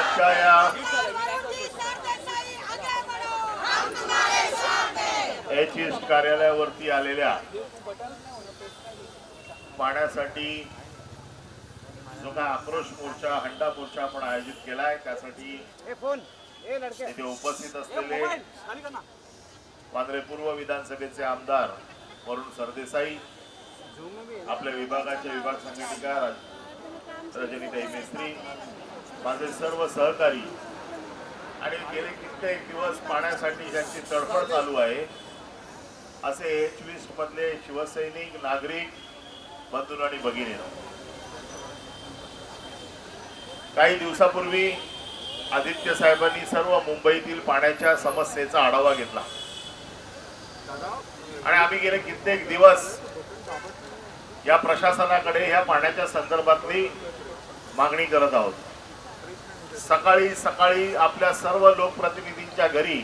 आजच्या या एचएस कार्यालयावरती आलेल्या पाण्यासाठी जो काय आक्रोश मोर्चा हंडा मोर्चा आपण आयोजित केलाय त्यासाठी इथे उपस्थित असलेले वांद्रे पूर्व विधानसभेचे आमदार वरुण सरदेसाई, आपल्या विभागाचे विभाग संघटका रजनीताई मेस्त्री, माझे सर्व सहकारी आणि गेले कित्येक दिवस पाण्यासाठी ज्यांची तडफड चालू आहे असे H20 मधले शिवसैनिक, नागरिक बंधू आणि भगिनींनो, काही दिवसापूर्वी आदित्य साहेबांनी सर्व मुंबईतील पाण्याच्या समस्येचा आढावा घेतला आणि आम्ही गेले कित्येक दिवस या प्रशासनाकडे ह्या पाण्याच्या संदर्भातली मागणी करत आहोत. सकाळी सकाळी आपल्या सर्व लोकप्रतिनिधींच्या घरी,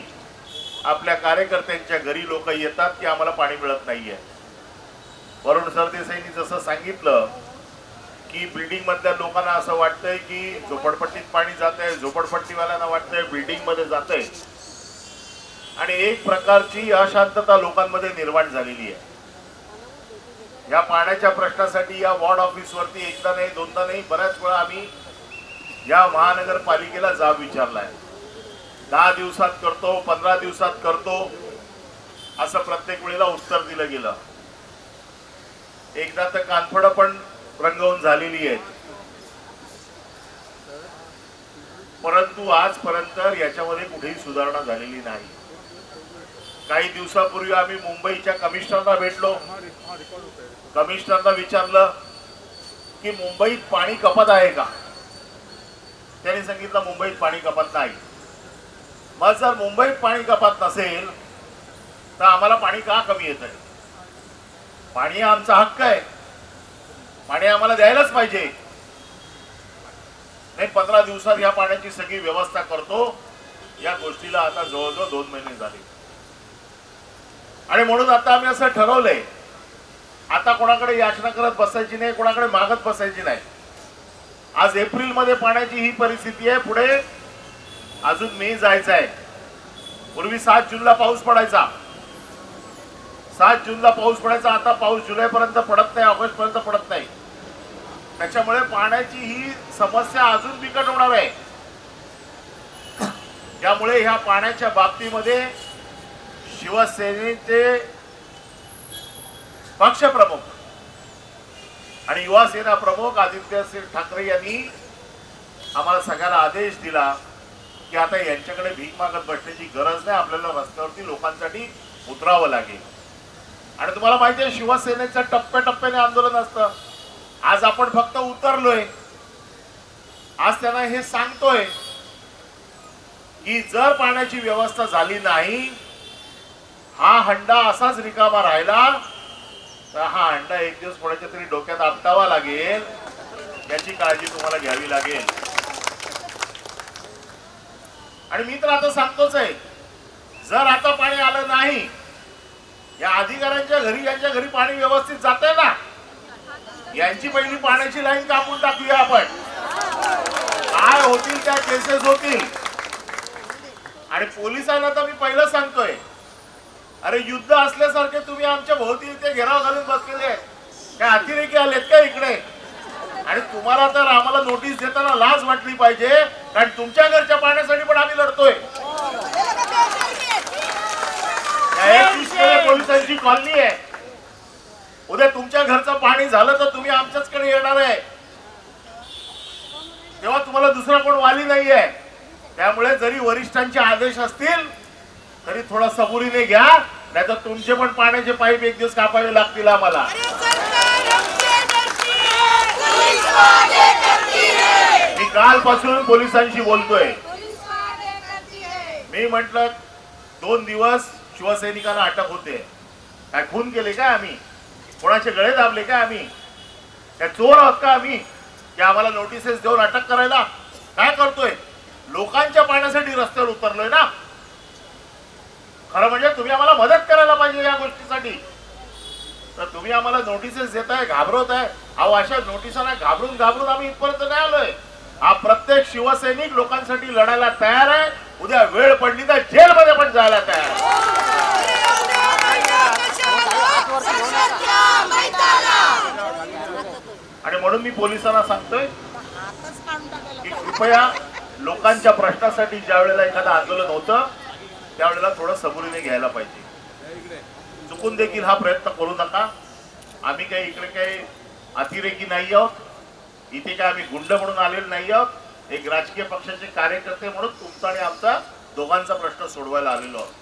आपल्या कार्यकर्त्यांच्या घरी लोक येतात की आम्हाला पाणी मिळत नाहीये. वरुण सरदेसाईंनी जसं सांगितलं की बिल्डिंग मधल्या लोकांना असं वाटतंय की झोपडपट्टीत पाणी जातंय, झोपडपट्टीवाल्यांना वाटतंय बिल्डिंग मध्ये जातंय आणि एक प्रकारची अशांतता लोकांमध्ये निर्माण झालेली आहे. या पाण्याच्या प्रश्नासाठी या वॉर्ड ऑफिस वरती एकदा नाही दोनदा नाही बऱ्याच वेळा आम्ही या महानगरपालिकेला जाब विचारलाय. 10 दिवसात करतो, 15 दिवसात करतो असं प्रत्येक वेळेला उत्तर दिलं गेलं. एकदा तर कानफडं पण रंगवून झालेली आहेत, परंतु आजपर्यंत याच्यामध्ये कुठेही सुधारणा झालेली नाही. काही दिवसापूर्वी आम्ही मुंबईच्या कमिशनरला भेटलो. कमिशनरला विचारलं की मुंबईत पाणी कपात आहे का? त्यांनी सांगितलं मुंबईत पाणी कपात नाही. मग जर मुंबईत पाणी कपात नसेल तर आम्हाला पाणी का कमी येत आहे? पाणी आमचा हक्क आहे, पाणी आम्हाला द्यायलाच पाहिजे. नाही 15 दिवसात या पाण्याची सगळी व्यवस्था करतो, या गोष्टीला आता जवळजवळ 2 महिने झाले आणि म्हणून आता आम्ही असं ठरवलंय, आता कोणाकडे याचना करत बसायची नाही, कोणाकडे मागत बसायची नाही. आज एप्रिल मध्ये पाण्याची ही परिस्थिती आहे, पुढे अजून मे जायचं आहे. पूर्वी 7 जूनला पाऊस पडायचा, 7 जूनला पाऊस पडायचा, आता पाऊस जुलैपर्यंत पडत नाही, ऑगस्ट पर्यंत पडत नाही. त्याच्यामुळे पाण्याची ही समस्या अजून बिकट होणार आहे. त्यामुळे ह्या पाण्याच्या बाबतीमध्ये शिवसेनेचे पक्षप्रमुख आणि युवा सेना प्रमुख आदित्य ठाकरे यांनी आम्हाला सगळ्यांना आदेश दिला की आता यांच्याकडे भीक मागत बसण्याची गरज नाही, आपल्याला रस्त्यावरती लोकांसाठी उतरावं लागेल. आणि तुम्हाला माहिती आहे शिवसेनेचं टप्प्याटप्प्याने आंदोलन असतं. आज आपण फक्त उतरलोय, आज त्यांना हे सांगतोय की जर पाण्याची व्यवस्था झाली नाही, हा हंडा असाच रिकामा राहिला तर हा हंडा एक दिवस कोणाच्या तरी डोक्यात आपटावा लागेल, याची काळजी तुम्हाला घ्यावी लागेल. आणि मी तर आता सांगतोच आहे, जर आता पाणी आलं नाही, या अधिकाऱ्यांच्या घरी ज्यांच्या घरी पाणी व्यवस्थित जातंय ना, यांची पहिली पाण्याची लाईन कापून टाकूया आपण. काय होतील त्या केसेस होतील. आणि पोलिसांना तर मी पहिलं सांगतोय, अरे युद्ध असल्यासारखे तुम्ही आमच्या भोवती इथे घेराव घालून बसलेले काय अतिरेकी आलेत का इकडे? आणि तुम्हाला तर आम्हाला नोटीस देताना लाज वाटली पाहिजे, कारण तुमच्या घरच्या पाण्यासाठी पण आम्ही लढतोय. पोलिसांची कॉलनी आहे, उद्या तुमच्या घरचं पाणी झालं तर तुम्ही आमच्याचकडे येणार आहे, तेव्हा तुम्हाला दुसरा कोण वाली नाही आहे. त्यामुळे जरी वरिष्ठांचे आदेश असतील तरी थोडा सबुरीने घ्या, नाहीतर तुमचे पण पाण्याचे पाईप एक दिवस कापावे लागतील आम्हाला. मी कालपासून पोलिसांशी बोलतोय. मी म्हटलं 2 दिवस शिवसैनिकांना अटक होते, काय खून केले काय आम्ही? कोणाचे गळे दाबले काय आम्ही? काय चोर आहोत का आम्ही की आम्हाला नोटिसेस देऊन अटक करायला? काय करतोय? लोकांच्या पाण्यासाठी रस्त्यावर उतरलोय ना. खरं म्हणजे तुम्ही आम्हाला मदत करायला पाहिजे या गोष्टीसाठी, तर तुम्ही आम्हाला नोटिसेस देताय, घाबरवताय. अहो अशा नोटिसांना घाबरून घाबरून आम्ही इथपर्यंत नाही आलोय. हा प्रत्येक शिवसैनिक लोकांसाठी लढायला तयार आहे. उद्या वेळ पडली तर जेलमध्ये पण जायला तयार आहे. आणि म्हणून मी पोलिसांना सांगतोय की कृपया लोकांच्या प्रश्नासाठी ज्या वेळेला एखादं आंदोलन होतं त्यावेळेला थोडं सबुरीने घ्यायला पाहिजे. चुकून देखील हा प्रयत्न करू नका. आम्ही काही इकडे काही अतिरेकी नाही आहोत. इथे काय आम्ही गुंड म्हणून आलेलो नाही आहोत. एक राजकीय पक्षाचे कार्यकर्ते म्हणून तुमचा आणि आमचा दोघांचा प्रश्न सोडवायला आलेलो आहोत.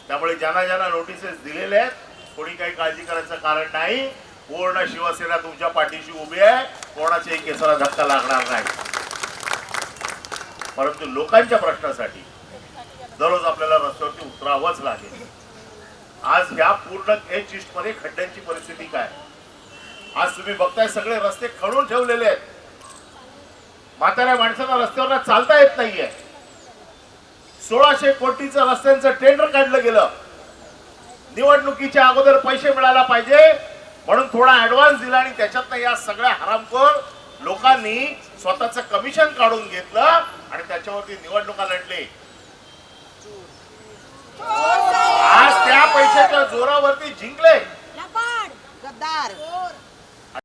त्यामुळे ज्यांना ज्यांना नोटिसेस दिलेले आहेत कोणी काही काळजी करायचं कारण नाही. पूर्ण शिवसेना तुमच्या पाठीशी उभी आहे. कोणाच्याही केसाला धक्का लागणार नाही. परंतु लोकांच्या प्रश्नासाठी दररोज आपल्याला रस्त्यावरती उतरावंच लागेल. आज ह्या पूर्ण एच ईस्ट मध्ये खड्ड्यांची परिस्थिती काय? आज तुम्ही बघताय सगळे रस्ते खणून ठेवलेले आहेत. म्हाताऱ्या माणसांना रस्त्यावर चालता येत नाहीये. 1600 कोटीचं रस्त्यांचं टेंडर काढलं गेलं. निवडणुकीच्या अगोदर पैसे मिळायला पाहिजे म्हणून थोडा ऍडव्हान्स दिला आणि त्याच्यातनं या सगळ्या हरामखोर लोकांनी स्वतःचं कमिशन काढून घेतलं आणि त्याच्यावरती निवडणुका लढले. आज त्या पैशाच्या जोरावरती जिंकले. गद्दार